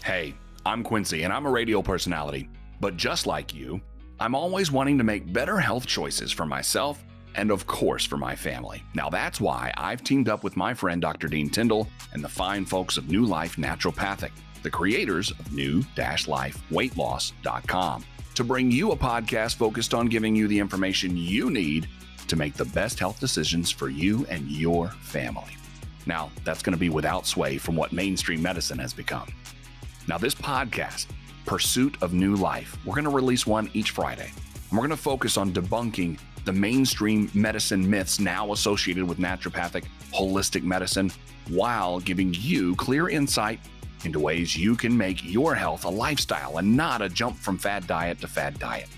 Hey, I'm Quincy and I'm a radio personality, but just like you, I'm always wanting to make better health choices for myself and of course for my family. Now that's why I've teamed up with my friend Dr. Dean Tyndall and the fine folks of New Life Naturopathic, the creators of new-lifeweightloss.com, to bring you a podcast focused on giving you the information you need to make the best health decisions for you and your family. Now, that's going to be without sway from what mainstream medicine has become. Now, this podcast, Pursuit of New Life, we're going to release one each Friday. And we're going to focus on debunking the mainstream medicine myths now associated with naturopathic, holistic medicine, while giving you clear insight into ways you can make your health a lifestyle and not a jump from fad diet to fad diet.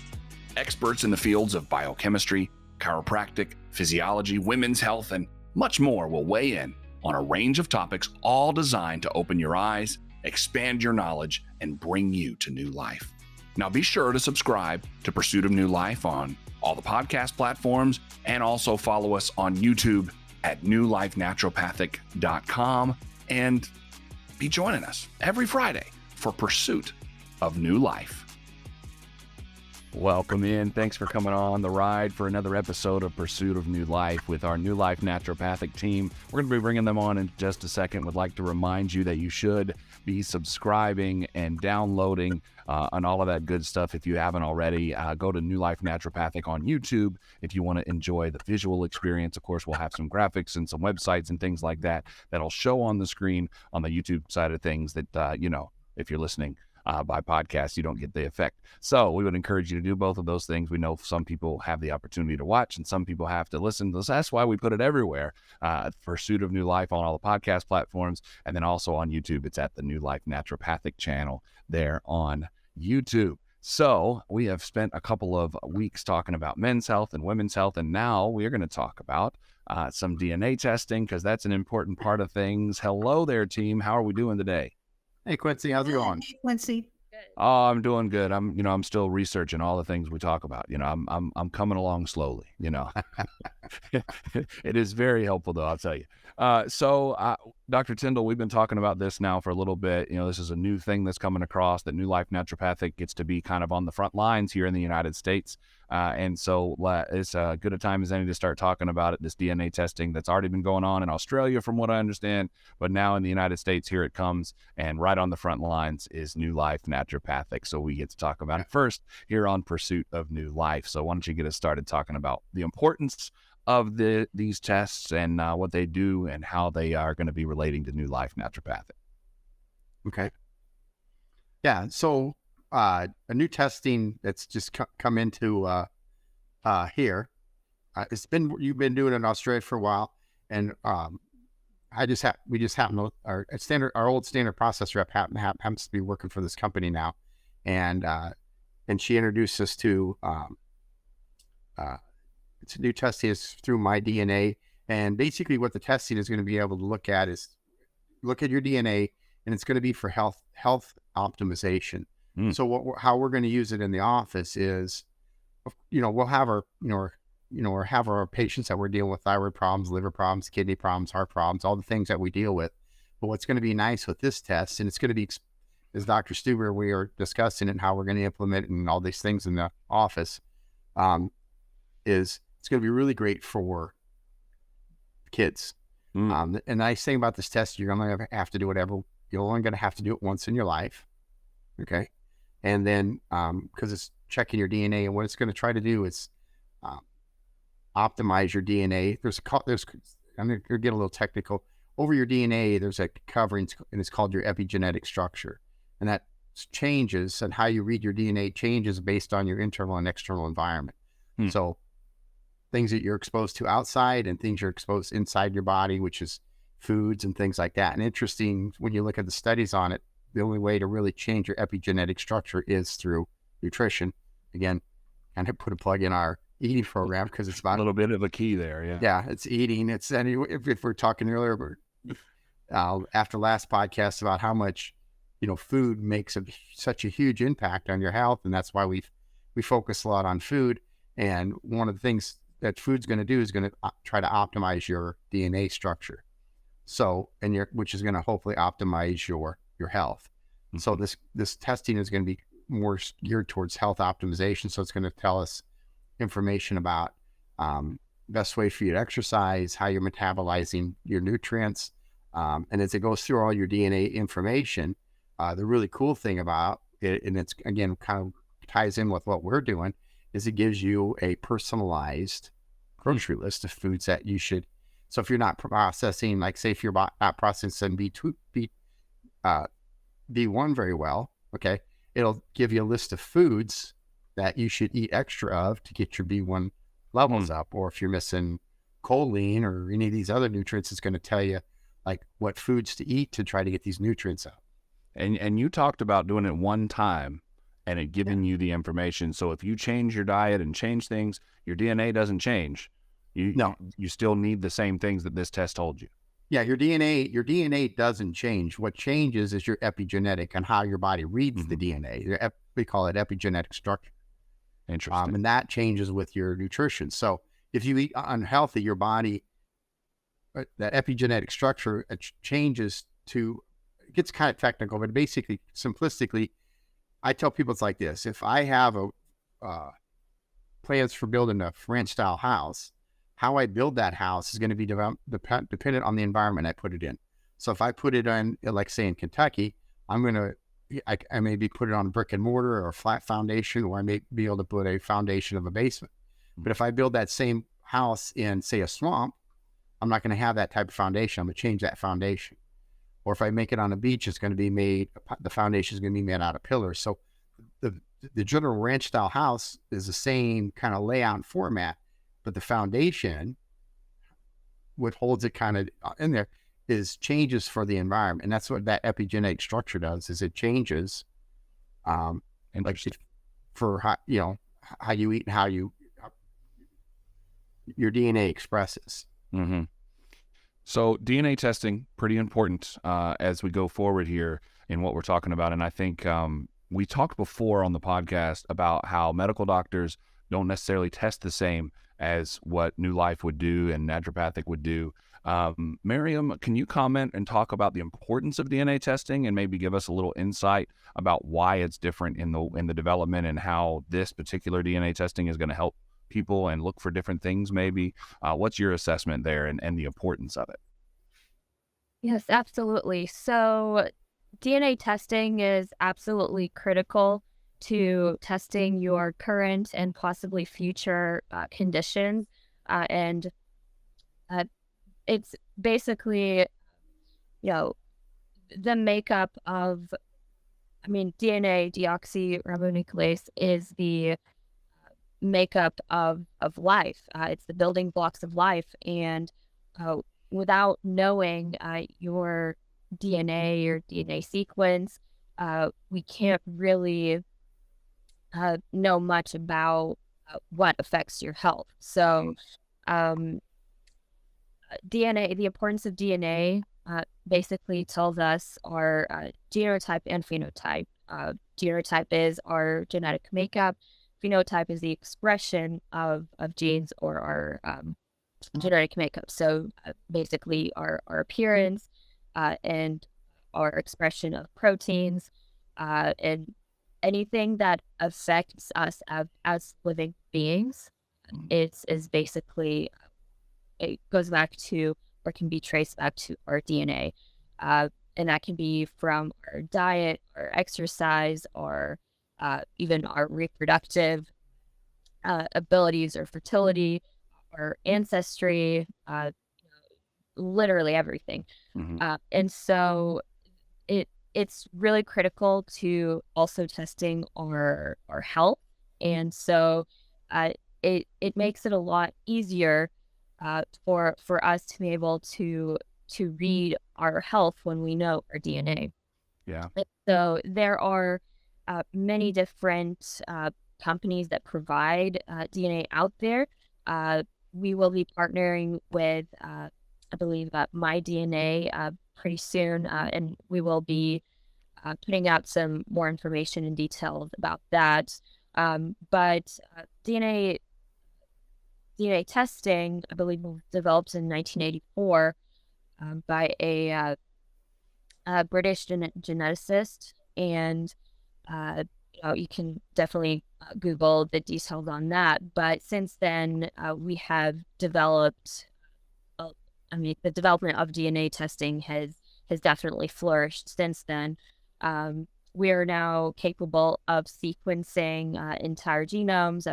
Experts in the fields of biochemistry, chiropractic, physiology, women's health, and much more will weigh in on a range of topics, all designed to open your eyes, expand your knowledge, and bring you to new life. Now be sure to subscribe to Pursuit of New Life on all the podcast platforms, and also follow us on YouTube at newlifenaturopathic.com, and be joining us every Friday for Pursuit of New Life. Welcome in. Thanks for coming on the ride for another episode of Pursuit of New Life with our New Life Naturopathic team. We're going to be bringing them on in just a second. Would like to remind you that you should be subscribing and downloading and all of that good stuff. If you haven't already, go to New Life Naturopathic on YouTube if you want to enjoy the visual experience. Of course, we'll have some graphics and some websites and things like that that'll show on the screen on the YouTube side of things that, if you're listening by podcast, you don't get the effect. So we would encourage you to do both of those things. We know some people have the opportunity to watch and some people have to listen. That's why we put it everywhere. Pursuit of New Life on all the podcast platforms, and then also on YouTube. It's at the New Life Naturopathic channel there on YouTube. So we have spent a couple of weeks talking about men's health and women's health, and now we are going to talk about some DNA testing, because that's an important part of things. Hello there, team. How are we doing today? Hey Quincy, how's it going? Hey, Quincy. Oh, I'm doing good. I'm still researching all the things we talk about. I'm coming along slowly. It is very helpful though, I'll tell you. So Dr. Tyndall, we've been talking about this now for a little bit. This is a new thing that's coming across, that New Life Naturopathic gets to be kind of on the front lines here in the United States. And so it's as good a time as any to start talking about it, this DNA testing that's already been going on in Australia, from what I understand, but now in the United States, here it comes, and right on the front lines is New Life Naturopathic. So we get to talk about it first here on Pursuit of New Life. So why don't you get us started talking about the importance of these tests and what they do and how they are going to be relating to New Life Naturopathic. Okay. Yeah. So a new testing that's just come into here. You've been doing it in Australia for a while, and we just happen to our old standard process rep happens to be working for this company now, and she introduced us to it's a new testing is through myDNA, and basically what the testing is going to be able to look at is look at your DNA, and it's going to be for health optimization. So how we're going to use it in the office is, we'll have our have our patients that we're dealing with thyroid problems, liver problems, kidney problems, heart problems, all the things that we deal with. But what's going to be nice with this test, and it's going to be, as Dr. Stuber, we are discussing it and how we're going to implement it and all these things in the office, is it's going to be really great for kids. The nice thing about this test, you're only going to have to do you're only going to have to do it once in your life. Okay. And then, because it's checking your DNA, and what it's going to try to do is optimize your DNA. I'm going to get a little technical. Over your DNA, there's a covering, and it's called your epigenetic structure. And that changes, and how you read your DNA changes based on your internal and external environment. So things that you're exposed to outside and things you're exposed inside your body, which is foods and things like that. And interesting, when you look at the studies on it, the only way to really change your epigenetic structure is through nutrition. Again, kind of put a plug in our eating program, because it's about a little bit of a key there. Yeah. Yeah. It's eating. If we're talking earlier, after last podcast about how much, food makes such a huge impact on your health. And that's why we focus a lot on food. And one of the things that food's going to do is going to try to optimize your DNA structure. So, which is going to hopefully optimize your health. So this testing is going to be more geared towards health optimization. So it's going to tell us information about best way for you to exercise, how you're metabolizing your nutrients. And as it goes through all your DNA information, the really cool thing about it, and it's again kind of ties in with what we're doing, is it gives you a personalized grocery list of foods that you should. So if you're not processing, like say if you're not processing B1 very well, okay, it'll give you a list of foods that you should eat extra of to get your B1 levels up. Or if you're missing choline or any of these other nutrients, it's going to tell you like what foods to eat to try to get these nutrients up. And you talked about doing it one time and it giving you the information. So if you change your diet and change things, your DNA doesn't change. You still need the same things that this test told you. Yeah, your DNA doesn't change. What changes is your epigenetic and how your body reads the DNA. We call it epigenetic structure. Interesting. And that changes with your nutrition. So if you eat unhealthy, your body, that epigenetic structure changes to, it gets kind of technical, but basically, simplistically, I tell people it's like this. If I have plans for building a ranch-style house, how I build that house is going to be dependent on the environment I put it in. So if I put it on, like say in Kentucky, I maybe put it on brick and mortar or a flat foundation, or I may be able to put a foundation of a basement. But if I build that same house in, say, a swamp, I'm not going to have that type of foundation. I'm going to change that foundation. Or if I make it on a beach, it's going to be the foundation is going to be made out of pillars. So the general ranch style house is the same kind of layout and format, but the foundation, what holds it kind of in there, is changes for the environment. And that's what that epigenetic structure does, is it changes for how you eat and how your DNA expresses. Mm-hmm. So DNA testing, pretty important as we go forward here in what we're talking about. And I think we talked before on the podcast about how medical doctors don't necessarily test the same as what New Life would do and naturopathic would do. Miriam, can you comment and talk about the importance of DNA testing and maybe give us a little insight about why it's different in the development and how this particular DNA testing is going to help people and look for different things maybe? What's your assessment there and the importance of it? Yes, absolutely. So DNA testing is absolutely critical to testing your current and possibly future conditions. And it's basically, the makeup of, DNA, deoxyribonuclease, is the makeup of life. It's the building blocks of life. And without knowing your DNA or DNA sequence, we can't really know much about what affects your health. So DNA, the importance of DNA basically tells us our genotype and phenotype. Genotype is our genetic makeup. Phenotype is the expression of genes or our genetic makeup. So basically our appearance and our expression of proteins and anything that affects us as living beings is basically, it goes back to or can be traced back to our DNA. And that can be from our diet, our exercise, or even our reproductive abilities or fertility, our ancestry, literally everything. And so it's really critical to also testing our health. And so it makes it a lot easier for us to be able to read our health when we know our DNA. Yeah. So there are many different companies that provide DNA out there. We will be partnering with, I believe, myDNA pretty soon, and we will be putting out some more information and details about that. But DNA testing, I believe, was developed in 1984 by a British geneticist And you can definitely Google the details on that. But since then, we have developed. The development of DNA testing has definitely flourished since then. We are now capable of sequencing entire genomes.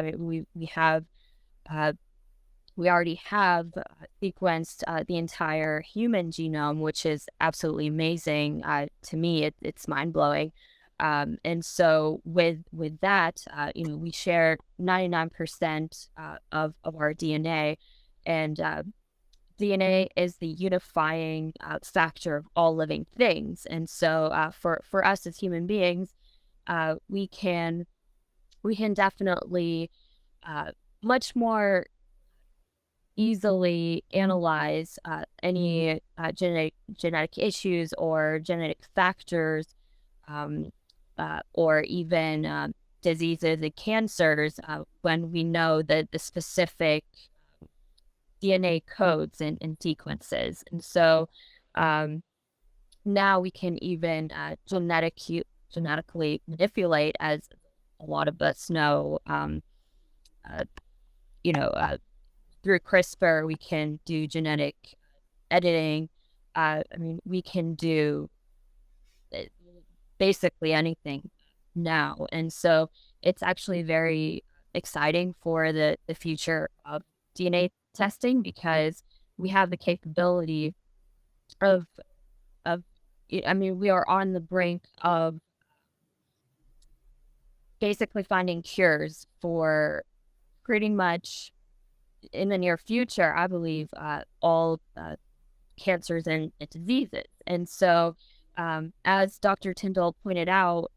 We already have sequenced the entire human genome, which is absolutely amazing. To me, it's mind blowing. And so with that, we share 99% of our DNA, and DNA is the unifying factor of all living things. And so for us as human beings, we can definitely much more easily analyze any genetic issues or genetic factors, or even diseases and cancers when we know the specific DNA codes and sequences. And so now we can even genetically manipulate, as a lot of us know. Through CRISPR, we can do genetic editing. We can do basically anything now. And so it's actually very exciting for the future of DNA testing, because we have the capability of we are on the brink of basically finding cures for pretty much, in the near future, I believe, all cancers and diseases. And so as Dr. Tyndall pointed out,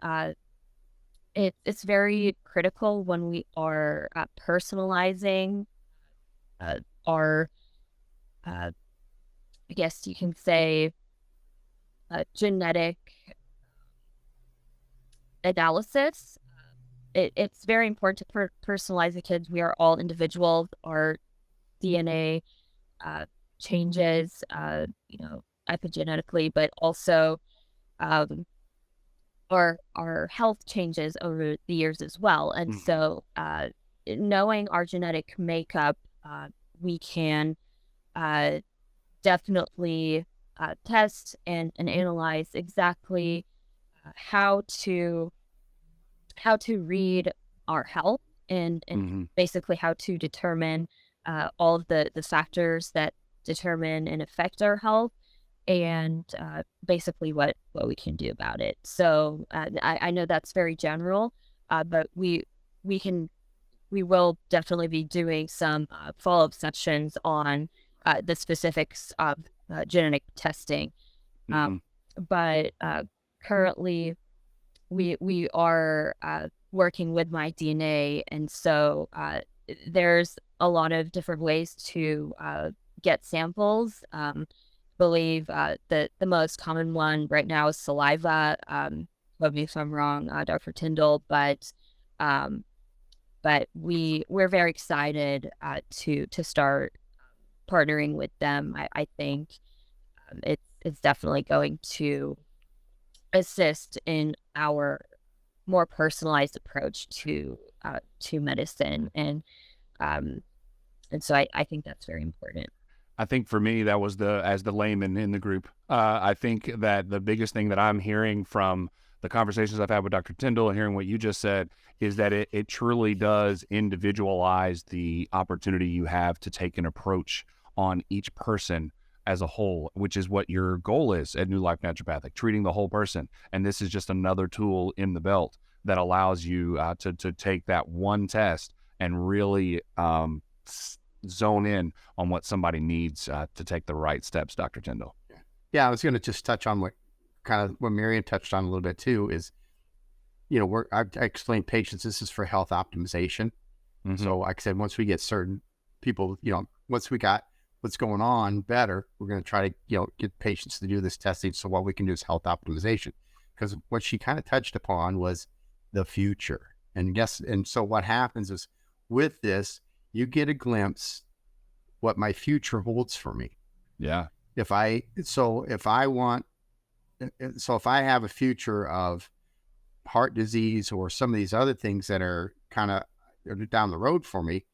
it's very critical when we are personalizing our, I guess you can say, genetic analysis. It's very important to personalize the kids. We are all individuals. Our DNA changes, epigenetically, but also our health changes over the years as well. And so knowing our genetic makeup, we can definitely test and analyze exactly how to read our health, and basically how to determine all of the factors that determine and affect our health, and basically what we can do about it. So I know that's very general, but we will definitely be doing some follow-up sessions on the specifics of genetic testing. But currently we are working with myDNA, and so there's a lot of different ways to get samples. Believe the most common one right now is saliva. Quote me if I'm wrong, Dr. Tyndall, but we're very excited to start partnering with them. I think it's definitely going to assist in our more personalized approach to medicine, and so I think that's very important. I think for me, that was as the layman in the group. I think that the biggest thing that I'm hearing from the conversations I've had with Dr. Tyndall and hearing what you just said is that it truly does individualize the opportunity you have to take an approach on each person as a whole, which is what your goal is at New Life Naturopathic, treating the whole person. And this is just another tool in the belt that allows you to take that one test and really zone in on what somebody needs to take the right steps, Dr. Tyndall. Yeah, I was going to just touch on what Miriam touched on a little bit too, is, I explained patients, this is for health optimization. So like I said, once we get certain people, once we got what's going on better, we're going to try to, get patients to do this testing. So what we can do is health optimization, because what she kind of touched upon was the future. And so what happens is with this, you get a glimpse what my future holds for me. Yeah. If I have a future of heart disease or some of these other things that are kind of down the road for me,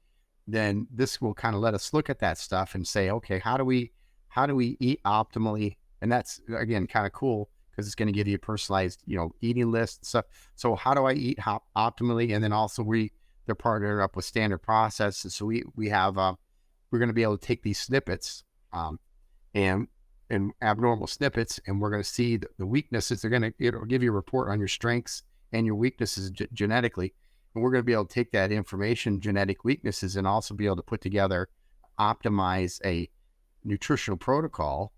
then this will kind of let us look at that stuff and say, okay, how do we eat optimally? And that's, again, kind of cool because it's going to give you a personalized, eating list and stuff. So how do I eat optimally? And then also they're partnered up with Standard Process. And so we have, we're going to be able to take these snippets, and abnormal snippets, and we're going to see the weaknesses. It'll give you a report on your strengths and your weaknesses genetically. And we're going to be able to take that information, genetic weaknesses, and also be able to put together, optimize a nutritional protocol,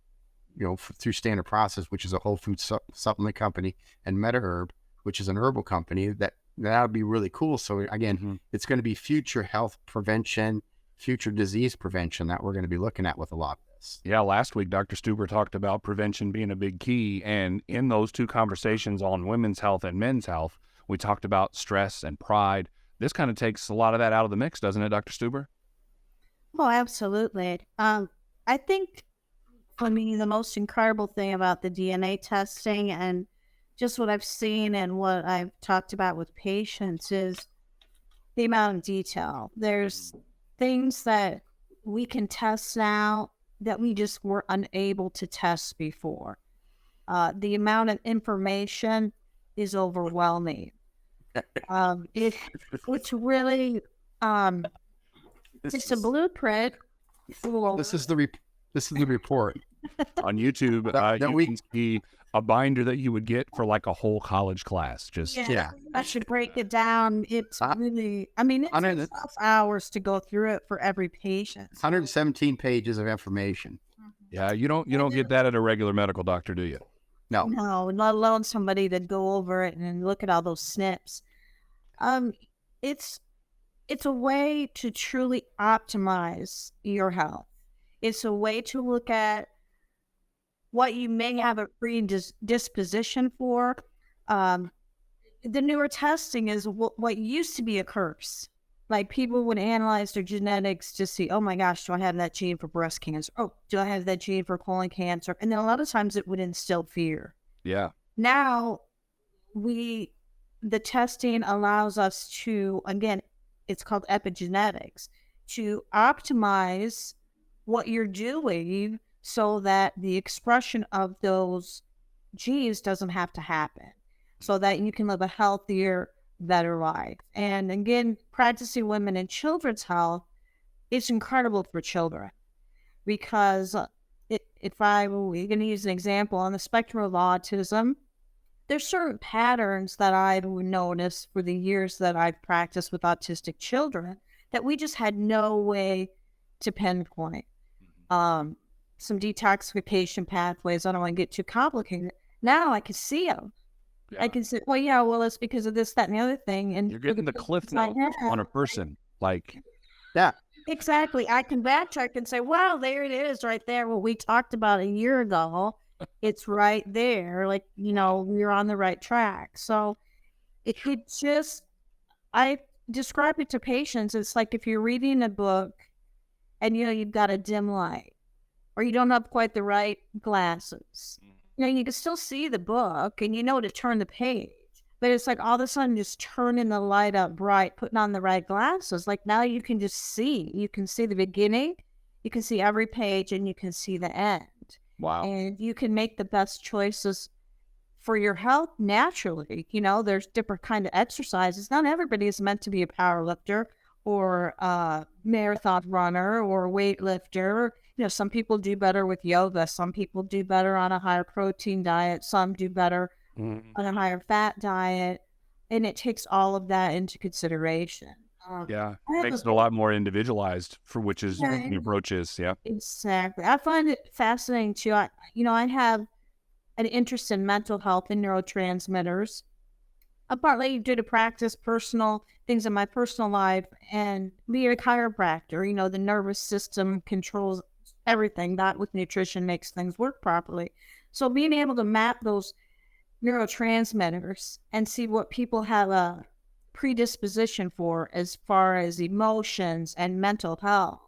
through Standard Process, which is a whole food supplement company, and MetaHerb, which is an herbal company. That would be really cool. So again, it's going to be future health prevention, future disease prevention that we're going to be looking at with a lot of this. Yeah, last week, Dr. Stuber talked about prevention being a big key. And in those two conversations on women's health and men's health, we talked about stress and pride. This kind of takes a lot of that out of the mix, doesn't it, Dr. Stuber? Oh, absolutely. I think for me, the most incredible thing about the DNA testing and just what I've seen and what I've talked about with patients is the amount of detail. There's things that we can test now that we just were unable to test before. The amount of information is overwhelming. It's really it's a blueprint. This is the report on YouTube. You can see a binder that you would get for like a whole college class. I should break it down. It's really, it's 12 hours to go through it for every patient. 117 pages of information. Yeah, you don't get that at a regular medical doctor, do you? No, not alone somebody to go over it and look at all those snips. It's a way to truly optimize your health. It's a way to look at what you may have a predisposition for. The newer testing is what used to be a curse. Like people would analyze their genetics to see, oh my gosh, do I have that gene for breast cancer? Oh, do I have that gene for colon cancer? And then a lot of times it would instill fear. Yeah. Now, the testing allows us to, again, it's called epigenetics, to optimize what you're doing so that the expression of those genes doesn't have to happen, so that you can live a healthier, better life. And again, practicing women and children's health is incredible for children because if I were going to use an example on the spectrum of autism, there's certain patterns that I've noticed for the years that I've practiced with autistic children that we just had no way to pinpoint. Some detoxification pathways, I don't want to get too complicated. Now I can see them. Yeah. I can say, well, it's because of this, that, and the other thing. And you're getting the cliff notes on a person. Yeah. Exactly. I can backtrack and say, wow, there it is right there. What we talked about a year ago, it's right there. We're on the right track. So I describe it to patients. It's like if you're reading a book and, you've got a dim light or you don't have quite the right glasses. You can still see the book and to turn the page, but it's like all of a sudden just turning the light up bright, putting on the right glasses. Like now you can just see, you can see the beginning, you can see every page, and you can see the end. Wow. And you can make the best choices for your health naturally. There's different kind of exercises. Not everybody is meant to be a power lifter or a marathon runner or a weightlifter. Some people do better with yoga. Some people do better on a higher protein diet. Some do better on a higher fat diet. And it takes all of that into consideration. It makes it a lot more individualized for which is the approach is. Yeah, exactly. I find it fascinating too. I have an interest in mental health and neurotransmitters. Partly due to practice personal things in my personal life and being a chiropractor. The nervous system controls everything. That with nutrition makes things work properly. So being able to map those neurotransmitters and see what people have a predisposition for as far as emotions and mental health,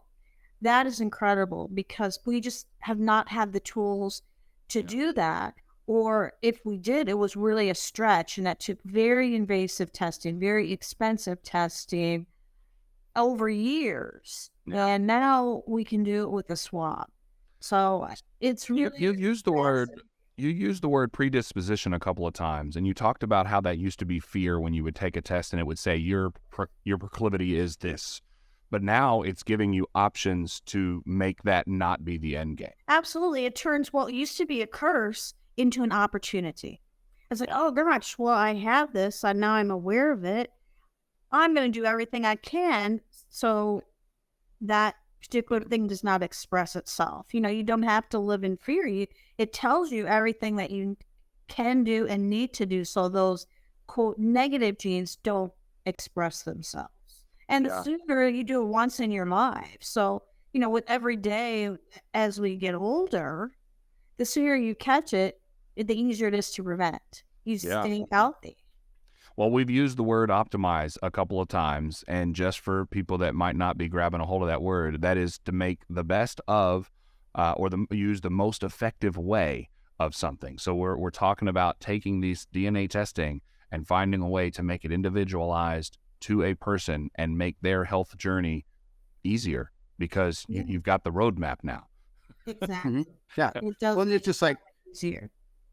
that is incredible because we just have not had the tools to do that, or if we did, it was really a stretch, and that took very invasive testing, very expensive testing over years. Yeah. And now we can do it with a swab. So it's really You used the word predisposition a couple of times, and you talked about how that used to be fear when you would take a test and it would say your proclivity is this, but now it's giving you options to make that not be the end game. Absolutely. It turns what used to be a curse into an opportunity. It's like, oh gosh, well, I have this, and now I'm aware of it. I'm going to do everything I can so that particular thing does not express itself. You don't have to live in fear. It tells you everything that you can do and need to do so those, quote, negative genes don't express themselves. And the sooner you do it once in your life. So, with every day as we get older, the sooner you catch it, the easier it is to prevent. You stay healthy. Well, we've used the word optimize a couple of times, and just for people that might not be grabbing a hold of that word, that is to make the best of, use the most effective way of something. So we're talking about taking these DNA testing and finding a way to make it individualized to a person and make their health journey easier, because you've got the roadmap now. Exactly. Yeah. It does. Well, it's just like easier.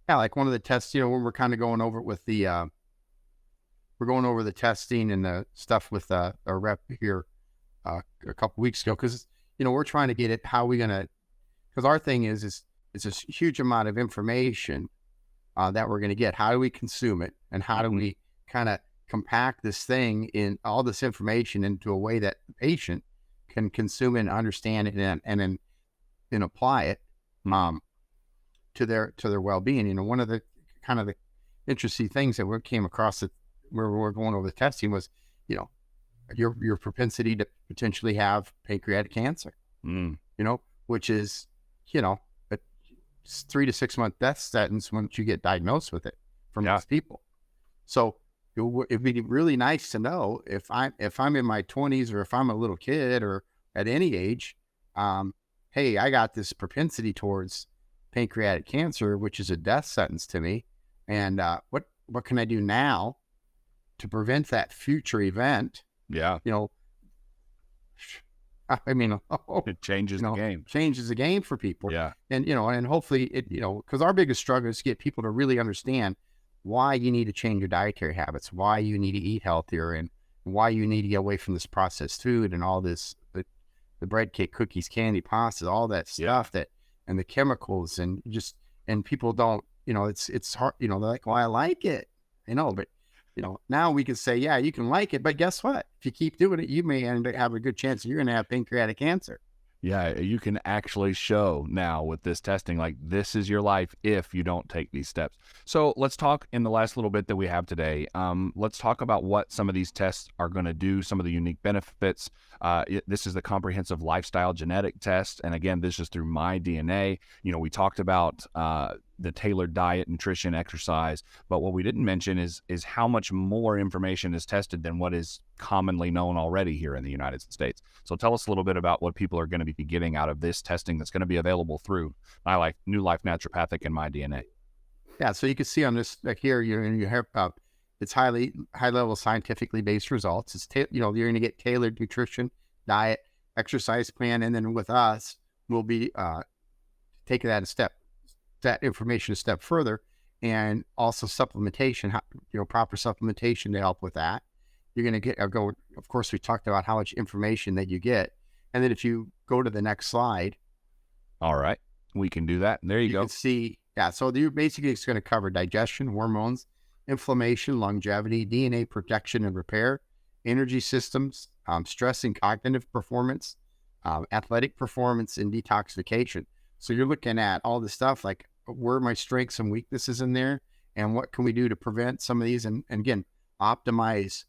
Yeah, like one of the tests, when we're kind of going over it with the, we're going over the testing and the stuff with our rep here a couple weeks ago, because, we're trying to get it, how we going to, because our thing is it's a huge amount of information that we're going to get. How do we consume it? And how do we kind of compact this thing in all this information into a way that the patient can consume it and understand it and then apply it to their well-being. One of the kind of the interesting things that we came across where we're going over the testing was, your propensity to potentially have pancreatic cancer, which is, a 3 to 6 month death sentence once you get diagnosed with it for most people. So it'd be really nice to know if I'm in my 20s or if I'm a little kid or at any age, hey, I got this propensity towards pancreatic cancer, which is a death sentence to me. And what can I do now to prevent that future event? Yeah. It changes the game. Changes the game for people. Yeah. And, and hopefully it, because our biggest struggle is to get people to really understand why you need to change your dietary habits, why you need to eat healthier, and why you need to get away from this processed food and all this, the bread, cake, cookies, candy, pasta, all that stuff and the chemicals and people don't, it's hard, they're like, well, I like it, but now we can say, yeah, you can like it, but guess what? If you keep doing it, you may end up have a good chance you're going to have pancreatic cancer. Yeah, you can actually show now with this testing, like, this is your life if you don't take these steps. So let's talk in the last little bit that we have today. Let's talk about what some of these tests are going to do, some of the unique benefits. This is the comprehensive lifestyle genetic test. And again, this is through myDNA. We talked about the tailored diet, nutrition, exercise, but what we didn't mention is how much more information is tested than what is commonly known already here in the United States. So tell us a little bit about what people are going to be getting out of this testing that's going to be available through New Life Naturopathic and myDNA. Yeah, so you can see on this here, you have it's high level scientifically based results. It's you're going to get tailored nutrition, diet, exercise plan, and then with us, we'll be taking that information a step further, and also supplementation, proper supplementation to help with that. You're going to get, of course, we talked about how much information that you get. And then if you go to the next slide. All right, we can do that. There you go. You can see, so basically it's going to cover digestion, hormones, inflammation, longevity, DNA protection and repair, energy systems, stress and cognitive performance, athletic performance, and detoxification. So you're looking at all the stuff like where are my strengths and weaknesses in there, and what can we do to prevent some of these, and again, optimize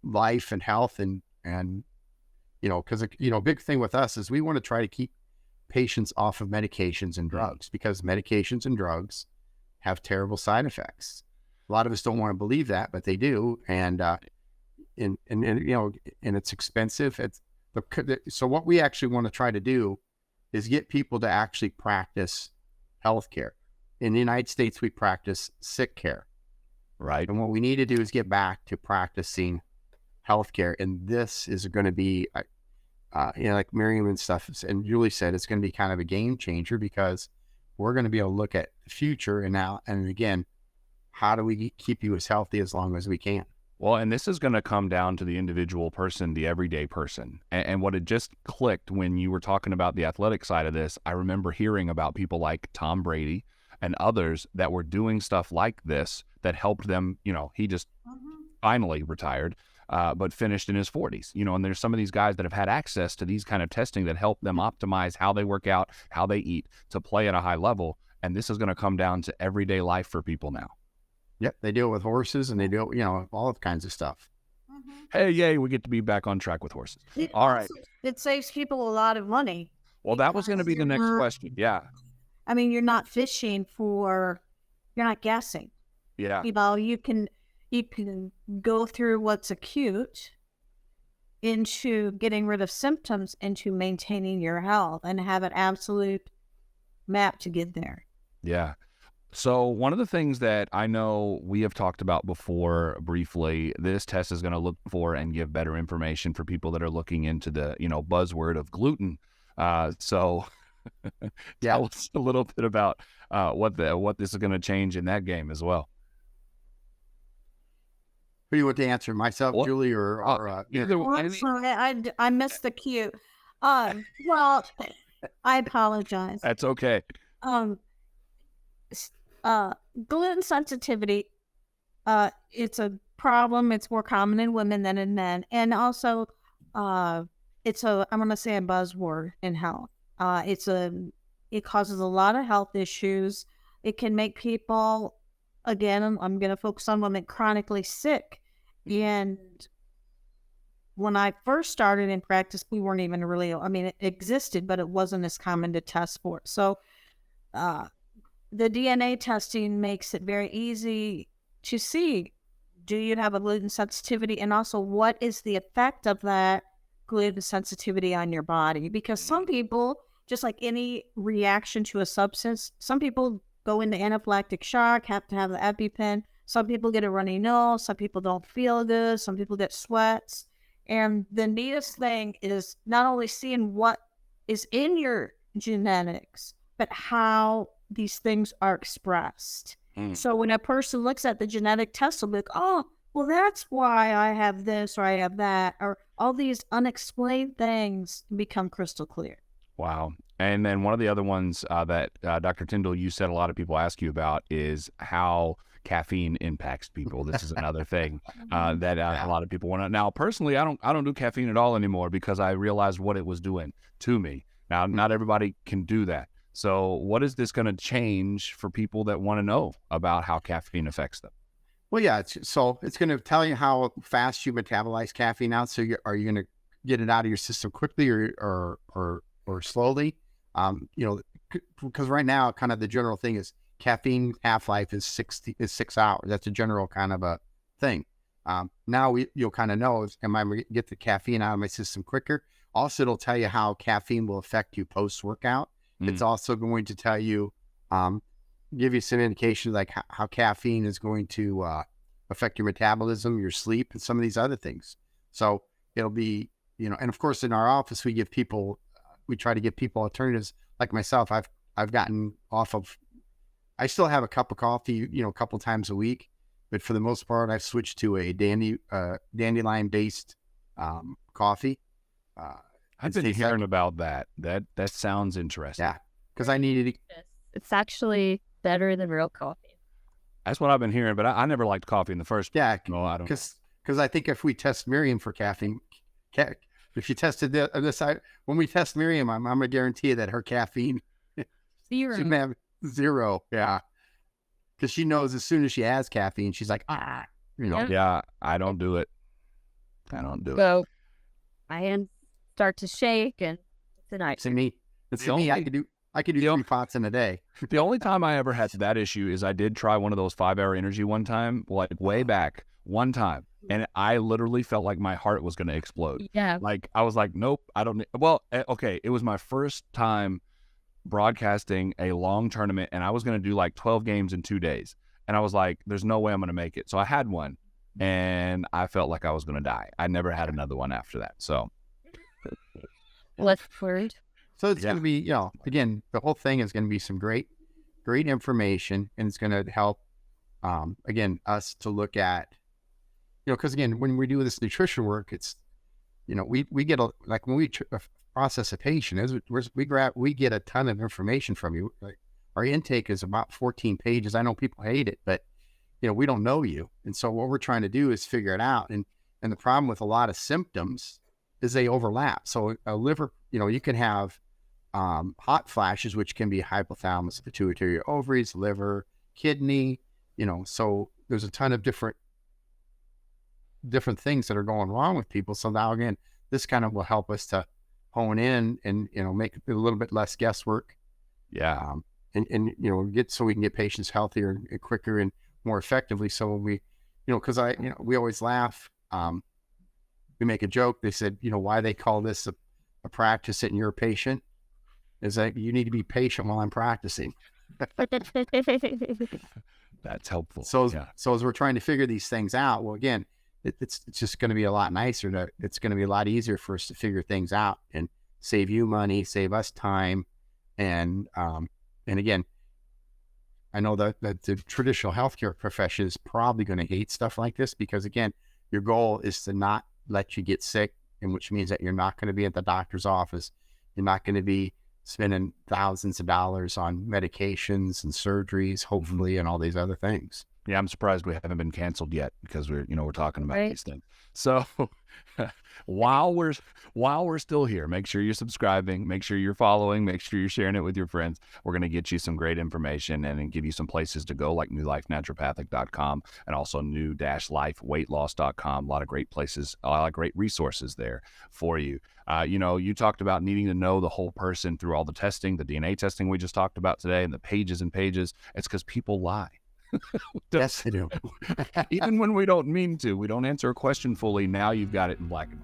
life and health, and because a big thing with us is we want to try to keep patients off of medications and drugs, because medications and drugs have terrible side effects. A lot of us don't want to believe that, but they do, and it's expensive. So what we actually want to try to do is get people to actually practice healthcare. in the United States, we practice sick care. Right. And what we need to do is get back to practicing healthcare. And this is going to be, like Miriam and stuff, and Julie said, it's going to be kind of a game changer, because we're going to be able to look at the future and again, how do we keep you as healthy as long as we can? Well, and this is going to come down to the individual person, the everyday person. And what had just clicked when you were talking about the athletic side of this, I remember hearing about people like Tom Brady and others that were doing stuff like this that helped them. He just finally retired, but finished in his 40s. And there's some of these guys that have had access to these kind of testing that help them optimize how they work out, how they eat, to play at a high level. And this is going to come down to everyday life for people now. Yep, they deal with horses, and they deal, all kinds of stuff. Hey, yay, we get to be back on track with horses. All right. It saves people a lot of money. Well, that was going to be the next question. Yeah. I mean, you're not fishing you're not guessing. Yeah. You can go through what's acute into getting rid of symptoms, into maintaining your health, and have an absolute map to get there. Yeah. So one of the things that I know we have talked about before briefly, this test is going to look for and give better information for people that are looking into the, buzzword of gluten. So tell us a little bit about what this is going to change in that game as well. Who do you want to answer, myself, Julie, or either one? I missed the cue. Well, I apologize. That's okay. Gluten sensitivity, it's a problem. It's more common in women than in men. And also, I'm going to say a buzzword in health. It causes a lot of health issues. It can make people, again, I'm going to focus on women, chronically sick. And when I first started in practice, we weren't even really, it existed, but it wasn't as common to test for. So, the DNA testing makes it very easy to see, do you have a gluten sensitivity? And also, what is the effect of that gluten sensitivity on your body? Because some people, just like any reaction to a substance, some people go into anaphylactic shock, have to have the EpiPen. Some people get a runny nose. Some people don't feel good. Some people get sweats. And the neatest thing is not only seeing what is in your genetics, but how these things are expressed. So when a person looks at the genetic test, they'll be like, oh, well, that's why I have this or I have that, or all these unexplained things become crystal clear. Wow. And then one of the other ones that Dr. Tyndall, you said a lot of people ask you about is how caffeine impacts people. This is another thing that a lot of people want to. Now, personally, I don't do caffeine at all anymore, because I realized what it was doing to me. Now, not everybody can do that. So what is this going to change for people that want to know about how caffeine affects them? Well, yeah, it's going to tell you how fast you metabolize caffeine out. So are you going to get it out of your system quickly or slowly? Because right now, kind of the general thing is caffeine half-life is 6 hours. That's a general kind of a thing. Now you'll kind of know, am I going to get the caffeine out of my system quicker? Also, it'll tell you how caffeine will affect you post-workout. It's also going to tell you, give you some indication like how caffeine is going to affect your metabolism, your sleep, and some of these other things. So it'll be, and of course in our office, we try to give people alternatives. Like myself, I've gotten off of, I still have a cup of coffee, a couple times a week, but for the most part, I've switched to a dandelion-based coffee. I've been hearing about that. That sounds interesting. Yeah, because I needed it. It's actually better than real coffee. That's what I've been hearing, but I never liked coffee in the first place. Yeah, no, I don't. Because I think if we test Miriam for caffeine, if you tested this, when we test Miriam, I'm going to guarantee you that her caffeine Zero. She's have 0. Yeah, because she knows as soon as she has caffeine, she's like, Yeah, I don't do it. So my hands start to shake, and it's a night. It's me. I could do 3 pots in a day. The only time I ever had that issue is I did try one of those 5-hour energy one time, like way back one time. And I literally felt like my heart was going to explode. Yeah. Like I was like, nope, I don't. Well, okay. It was my first time broadcasting a long tournament, and I was going to do like 12 games in 2 days. And I was like, there's no way I'm going to make it. So I had one, and I felt like I was going to die. I never had another one after that. So Let's word. So it's going to be, again, the whole thing is going to be some great information, and it's going to help, again, us to look at, because again, when we do this nutrition work, it's, we get like when we process a patient, we get a ton of information from you. Like our intake is about 14 pages. I know people hate it, but we don't know you. And so what we're trying to do is figure it out. And the problem with a lot of symptoms is they overlap. So a liver, you can have hot flashes, which can be hypothalamus, pituitary, ovaries, liver, kidney, so there's a ton of different things that are going wrong with people. So now again, this kind of will help us to hone in and, make it a little bit less guesswork. Yeah. And so we can get patients healthier and quicker and more effectively. So when we, cause we always laugh, we make a joke. They said, why they call this a practice and you're a patient is that you need to be patient while I'm practicing. That's helpful. So as we're trying to figure these things out, well, again, it's just going to be a lot nicer. It's going to be a lot easier for us to figure things out and save you money, save us time. And again, I know that the traditional healthcare profession is probably going to hate stuff like this because again, your goal is to not let you get sick, and which means that you're not going to be at the doctor's office. You're not going to be spending thousands of dollars on medications and surgeries, hopefully, and all these other things. Yeah, I'm surprised we haven't been canceled yet because we're talking about these things. So while we're still here, make sure you're subscribing, make sure you're following, make sure you're sharing it with your friends. We're going to get you some great information and then give you some places to go like newlifenaturopathic.com and also new-lifeweightloss.com. A lot of great places, a lot of great resources there for you. You talked about needing to know the whole person through all the testing, the DNA testing we just talked about today, and the pages and pages. It's because people lie. Yes, they do. Even when we don't mean to, we don't answer a question fully. Now you've got it in black and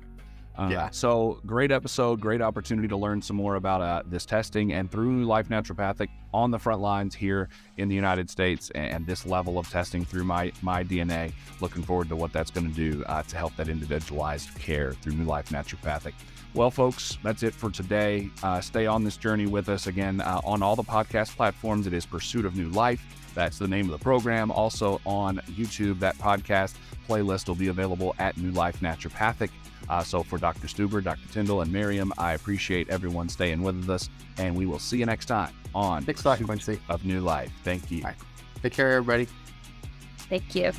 white. So great episode, great opportunity to learn some more about this testing and through New Life Naturopathic on the front lines here in the United States and this level of testing through myDNA. Looking forward to what that's going to do to help that individualized care through New Life Naturopathic. Well, folks, that's it for today. Stay on this journey with us again on all the podcast platforms. It is Pursuit of New Life. That's the name of the program. Also on YouTube, that podcast playlist will be available at New Life Naturopathic. So for Dr. Stuber, Dr. Tyndall, and Miriam, I appreciate everyone staying with us, and we will see you next time on Pursuit of New Life. Thank you. All right. Take care, everybody. Thank you.